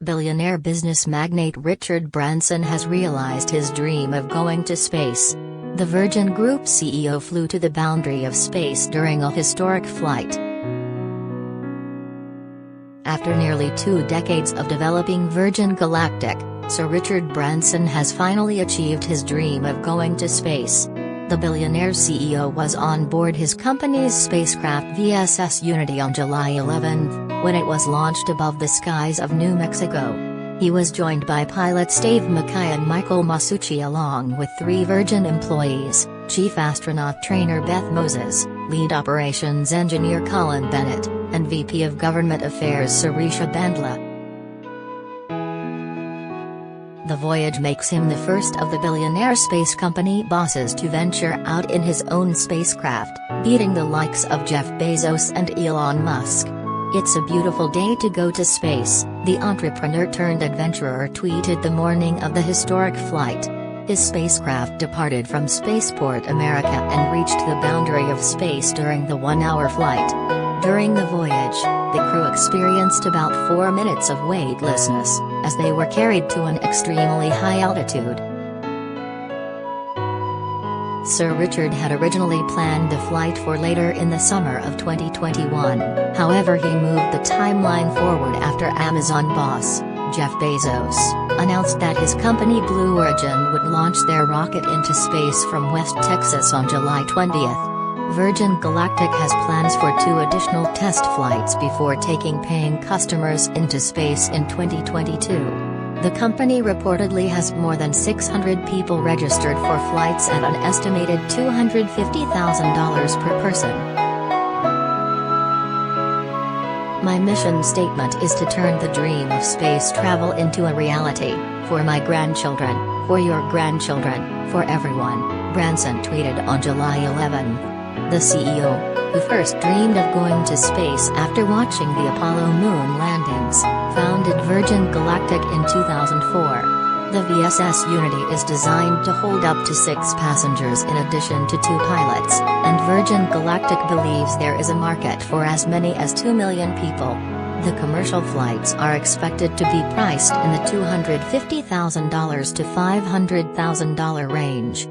Billionaire business magnate Richard Branson has realized his dream of going to space. The Virgin Group CEO flew to the boundary of space during a historic flight. After nearly 2 decades of developing Virgin Galactic, Sir Richard Branson has finally achieved his dream of going to space. The billionaire CEO was on board his company's spacecraft VSS Unity on July 11, when it was launched above the skies of New Mexico. He was joined by pilots Dave Mackay and Michael Masucci along with 3 Virgin employees, Chief Astronaut Trainer Beth Moses, Lead Operations Engineer Colin Bennett, and VP of Government Affairs Sirisha Bandla. The voyage makes him the first of the billionaire space company bosses to venture out in his own spacecraft, beating the likes of Jeff Bezos and Elon Musk. "It's a beautiful day to go to space," the entrepreneur-turned-adventurer tweeted the morning of the historic flight. His spacecraft departed from Spaceport America and reached the boundary of space during the 1-hour flight. During the voyage, the crew experienced about 4 minutes of weightlessness, as they were carried to an extremely high altitude. Sir Richard had originally planned the flight for later in the summer of 2021, however he moved the timeline forward after Amazon boss, Jeff Bezos, announced that his company Blue Origin would launch their rocket into space from West Texas on July 20th. Virgin Galactic has plans for 2 additional test flights before taking paying customers into space in 2022. The company reportedly has more than 600 people registered for flights at an estimated $250,000 per person. "My mission statement is to turn the dream of space travel into a reality, for my grandchildren, for your grandchildren, for everyone," Branson tweeted on July 11. The CEO, who first dreamed of going to space after watching the Apollo moon landings, founded Virgin Galactic in 2004. The VSS Unity is designed to hold up to 6 passengers in addition to 2 pilots, and Virgin Galactic believes there is a market for as many as 2 million people. The commercial flights are expected to be priced in the $250,000 to $500,000 range.